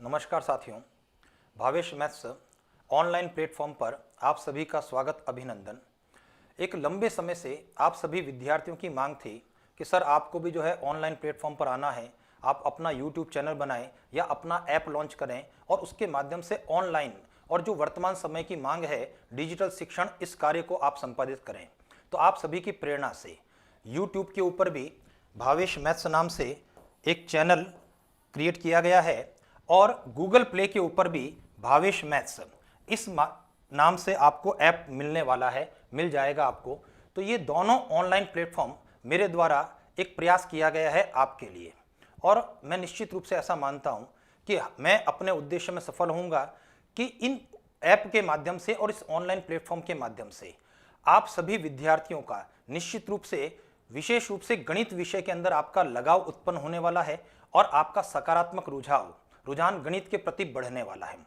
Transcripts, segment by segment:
नमस्कार साथियों, Bhavesh maths online platform पर आप सभी का स्वागत, अभिनंदन। एक लंबे समय से आप सभी विद्यार्थियों की मांग थी कि सर आपको भी जो है ऑनलाइन प्लेटफॉर्म पर आना है, आप अपना यूट्यूब चैनल बनाएं या अपना ऐप लॉन्च करें और उसके माध्यम से ऑनलाइन और जो वर्तमान समय की मांग है डिजिटल शिक्षण, इस कार्य को आप संपादित करें। तो आप सभी की प्रेरणा से यूट्यूब के ऊपर भी भावेश मैथ्स नाम से एक चैनल क्रिएट किया गया है और गूगल प्ले के ऊपर भी भावेश मैथ्स इस नाम से आपको ऐप मिलने वाला है, मिल जाएगा आपको। तो ये दोनों ऑनलाइन प्लेटफॉर्म मेरे द्वारा एक प्रयास किया गया है आपके लिए और मैं निश्चित रूप से ऐसा मानता हूं कि मैं अपने उद्देश्य में सफल होऊंगा कि इन ऐप के माध्यम से और इस ऑनलाइन प्लेटफॉर्म के माध्यम से आप सभी विद्यार्थियों का निश्चित रूप से, विशेष रूप से गणित विषय के अंदर आपका लगाव उत्पन्न होने वाला है और आपका सकारात्मक रुझान गणित के प्रति बढ़ने वाला है।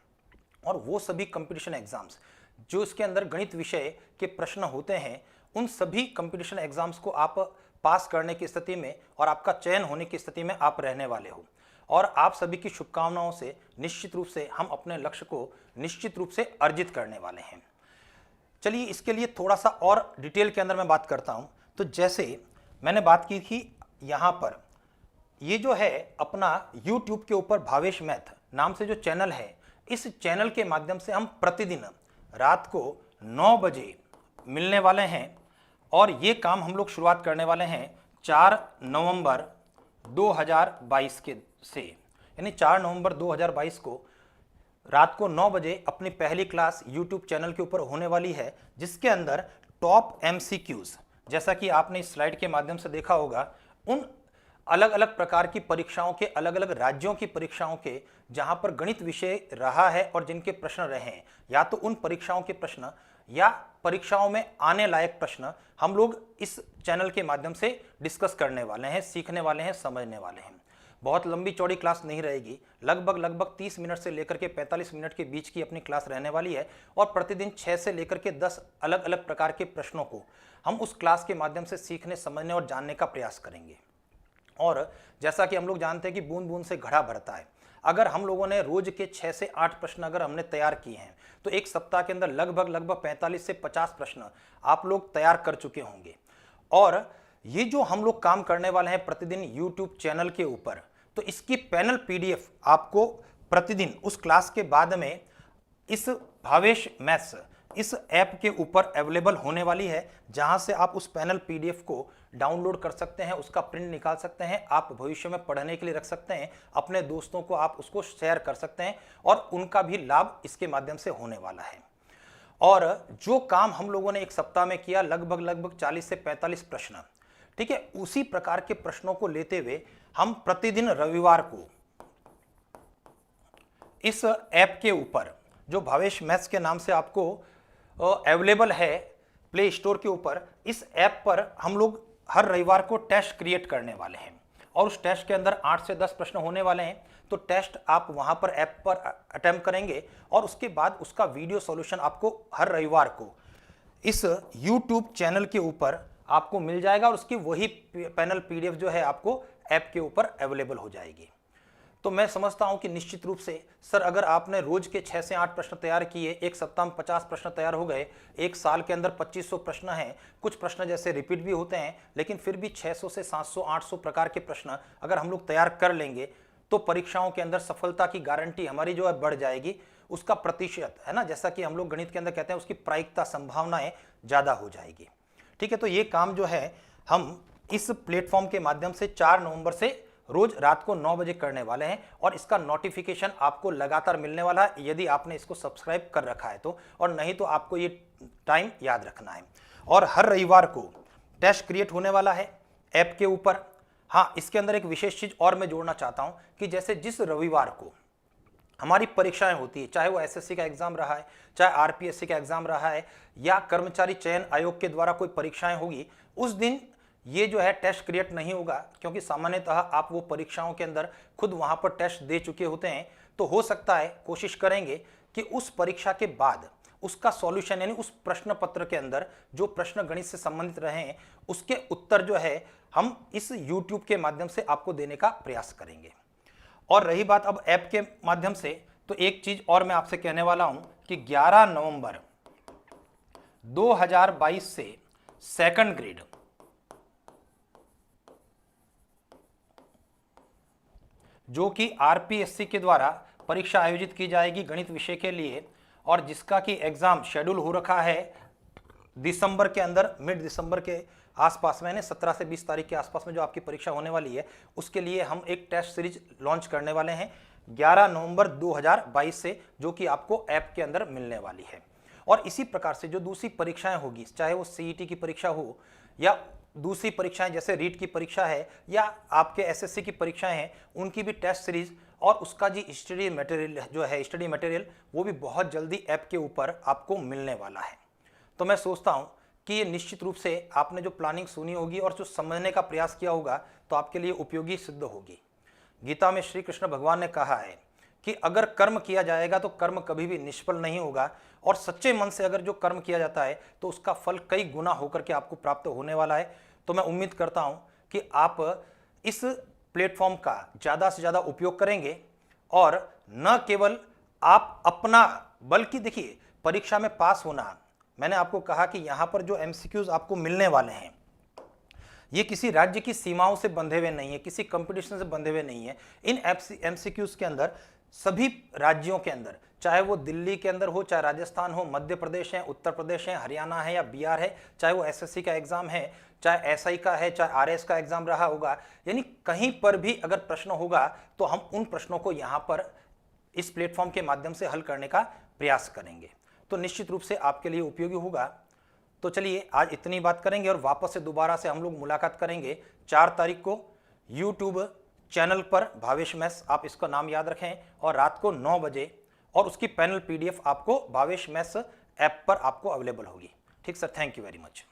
और वो सभी कंपटीशन एग्जाम्स जो इसके अंदर गणित विषय के प्रश्न होते हैं, उन सभी कंपटीशन एग्जाम्स को आप पास करने की स्थिति में और आपका चयन होने की स्थिति में आप रहने वाले हो। और आप सभी की शुभकामनाओं से निश्चित रूप से हम अपने लक्ष्य को निश्चित रूप से अर्जित करने वाले हैं। चलिए इसके लिए थोड़ा सा और डिटेल के अंदर मैं बात करता हूं। तो जैसे मैंने बात की थी, यहाँ पर ये जो है अपना YouTube के ऊपर भावेश मैथ नाम से जो चैनल है, इस चैनल के माध्यम से हम प्रतिदिन रात को 9 बजे मिलने वाले हैं और ये काम हम लोग शुरुआत करने वाले हैं 4 नवंबर 2022 के से, यानी 4 नवंबर 2022 को रात को 9 बजे अपनी पहली क्लास YouTube चैनल के ऊपर होने वाली है, जिसके अंदर टॉप MCQs, जैसा कि आपने इस स्लाइड के माध्यम से देखा होगा, उन अलग अलग प्रकार की परीक्षाओं के, अलग अलग राज्यों की परीक्षाओं के जहां पर गणित विषय रहा है और जिनके प्रश्न रहे हैं, या तो उन परीक्षाओं के प्रश्न या परीक्षाओं में आने लायक प्रश्न हम लोग इस चैनल के माध्यम से डिस्कस करने वाले हैं, सीखने वाले हैं, समझने वाले हैं। बहुत लंबी चौड़ी क्लास नहीं रहेगी, लगभग 30 मिनट से लेकर के 45 मिनट के बीच की अपनी क्लास रहने वाली है और प्रतिदिन 6 से लेकर के 10 अलग अलग प्रकार के प्रश्नों को हम उस क्लास के माध्यम से सीखने, समझने और जानने का प्रयास करेंगे। और जैसा कि हम लोग जानते हैं कि बूंद बूंद से घड़ा भरता है, अगर हम लोगों ने रोज के 6 से 8 प्रश्न अगर हमने तैयार किए हैं तो एक सप्ताह के अंदर लगभग 45 से 50 प्रश्न आप लोग तैयार कर चुके होंगे। और ये जो हम लोग काम करने वाले हैं प्रतिदिन YouTube चैनल के ऊपर, तो इसकी पैनल PDF आपको प्रतिदिन उस क्लास के बाद में इस भावेश मैथ्स इस ऐप के ऊपर अवेलेबल होने वाली है, जहां से आप उस पैनल PDF को डाउनलोड कर सकते हैं, उसका प्रिंट निकाल सकते हैं, आप भविष्य में पढ़ने के लिए रख सकते हैं, अपने दोस्तों को आप उसको शेयर कर सकते हैं और उनका भी लाभ इसके माध्यम से होने वाला है। और जो काम हम लोगों ने एक सप्ताह में किया, लगभग 40 से 45 प्रश्न, ठीक है, उसी प्रकार के प्रश्नों को लेते हुए हम प्रतिदिन रविवार को इस ऐप के ऊपर, जो भावेश मैथ्स के नाम से आपको अवेलेबल है प्ले स्टोर के ऊपर, इस ऐप पर हम लोग हर रविवार को टेस्ट क्रिएट करने वाले हैं और उस टेस्ट के अंदर 8 से 10 प्रश्न होने वाले हैं। तो टेस्ट आप वहां पर ऐप पर अटेम्प्ट करेंगे और उसके बाद उसका वीडियो सॉल्यूशन आपको हर रविवार को इस YouTube चैनल के ऊपर आपको मिल जाएगा और उसकी वही पैनल PDF जो है आपको ऐप के ऊपर अवेलेबल हो जाएगी। तो मैं समझता हूं कि निश्चित रूप से सर, अगर आपने रोज के 6 से 8 प्रश्न तैयार किए, एक सप्ताह में 50 प्रश्न तैयार हो गए, एक साल के अंदर 2500 प्रश्न हैं, कुछ प्रश्न जैसे रिपीट भी होते हैं, लेकिन फिर भी 600 से 700 800 प्रकार के प्रश्न अगर हम लोग तैयार कर लेंगे तो परीक्षाओं के अंदर सफलता की गारंटी हमारी जो है बढ़ जाएगी। उसका प्रतिशत है ना, जैसा कि हम लोग गणित के अंदर कहते हैं, उसकी प्रायिकता, संभावनाएं ज़्यादा हो जाएगी। ठीक है, तो ये काम जो है हम इस प्लेटफॉर्म के माध्यम से 4 नवंबर से रोज रात को 9 बजे करने वाले हैं और इसका नोटिफिकेशन आपको लगातार मिलने वाला है, यदि आपने इसको सब्सक्राइब कर रखा है तो, और नहीं तो आपको ये टाइम याद रखना है। और हर रविवार को टेस्ट क्रिएट होने वाला है ऐप के ऊपर। हाँ, इसके अंदर एक विशेष चीज और मैं जोड़ना चाहता हूं कि जैसे जिस रविवार को हमारी परीक्षाएं होती है, चाहे वो SSC का एग्जाम रहा है, चाहे RPSC का एग्जाम रहा है, या कर्मचारी चयन आयोग के द्वारा कोई परीक्षाएं होगी, उस दिन ये जो है टेस्ट क्रिएट नहीं होगा, क्योंकि सामान्यतः आप वो परीक्षाओं के अंदर खुद वहां पर टेस्ट दे चुके होते हैं। तो हो सकता है, कोशिश करेंगे कि उस परीक्षा के बाद उसका सॉल्यूशन, यानी उस प्रश्न पत्र के अंदर जो प्रश्न गणित से संबंधित रहे हैं, उसके उत्तर जो है हम इस YouTube के माध्यम से आपको देने का प्रयास करेंगे। और रही बात अब ऐप के माध्यम से, तो एक चीज और मैं आपसे कहने वाला हूं कि 11 नवंबर 2022 से सेकंड ग्रेड जो कि आरपीएससी के द्वारा परीक्षा आयोजित की जाएगी गणित विषय के लिए, और जिसका कि एग्जाम शेड्यूल हो रखा है दिसंबर के अंदर, मिड दिसंबर के आसपास में, 17 से 20 तारीख के आसपास में जो आपकी परीक्षा होने वाली है, उसके लिए हम एक टेस्ट सीरीज लॉन्च करने वाले हैं 11 नवंबर 2022 से, जो कि आपको ऐप के अंदर मिलने वाली है। और इसी प्रकार से जो दूसरी परीक्षाएं होगी, चाहे वो सीईटी की परीक्षा हो या दूसरी परीक्षाएं जैसे रीट की परीक्षा है या आपके एसएससी की परीक्षाएं हैं, उनकी भी टेस्ट सीरीज और उसका जी स्टडी मटेरियल जो है, स्टडी मटेरियल, वो भी बहुत जल्दी ऐप के ऊपर आपको मिलने वाला है। तो मैं सोचता हूं कि ये निश्चित रूप से आपने जो प्लानिंग सुनी होगी और जो समझने का प्रयास किया होगा तो आपके लिए उपयोगी सिद्ध होगी। गीता में श्री कृष्ण भगवान ने कहा है कि अगर कर्म किया जाएगा तो कर्म कभी भी निष्फल नहीं होगा, और सच्चे मन से अगर जो कर्म किया जाता है तो उसका फल कई गुना होकर के आपको प्राप्त होने वाला है। तो मैं उम्मीद करता हूं कि आप इस प्लेटफॉर्म का ज़्यादा से ज़्यादा उपयोग करेंगे, और न केवल आप अपना, बल्कि देखिए परीक्षा में पास होना, मैंने आपको कहा कि यहाँ पर जो एमसीक्यूज आपको मिलने वाले हैं ये किसी राज्य की सीमाओं से बंधे हुए नहीं है, किसी कंपटीशन से बंधे हुए नहीं है। इन एमसीक्यूज के अंदर सभी राज्यों के अंदर, चाहे वो दिल्ली के अंदर हो, चाहे राजस्थान हो, मध्य प्रदेश है, उत्तर प्रदेश है, हरियाणा है या बिहार है, चाहे वो एसएससी का एग्जाम है, चाहे एसआई का है, चाहे आरएस का एग्जाम रहा होगा, यानी कहीं पर भी अगर प्रश्न होगा तो हम उन प्रश्नों को यहाँ पर इस प्लेटफॉर्म के माध्यम से हल करने का प्रयास करेंगे। तो निश्चित रूप से आपके लिए उपयोगी होगा। तो चलिए आज इतनी बात करेंगे और वापस से दोबारा से हम लोग मुलाकात करेंगे 4 तारीख को यूट्यूब चैनल पर, भावेश मैथ्स आप इसका नाम याद रखें, और रात को 9 बजे, और उसकी पैनल पीडीएफ आपको भावेश मैथ्स ऐप पर आपको अवेलेबल होगी। ठीक sir, thank you very much.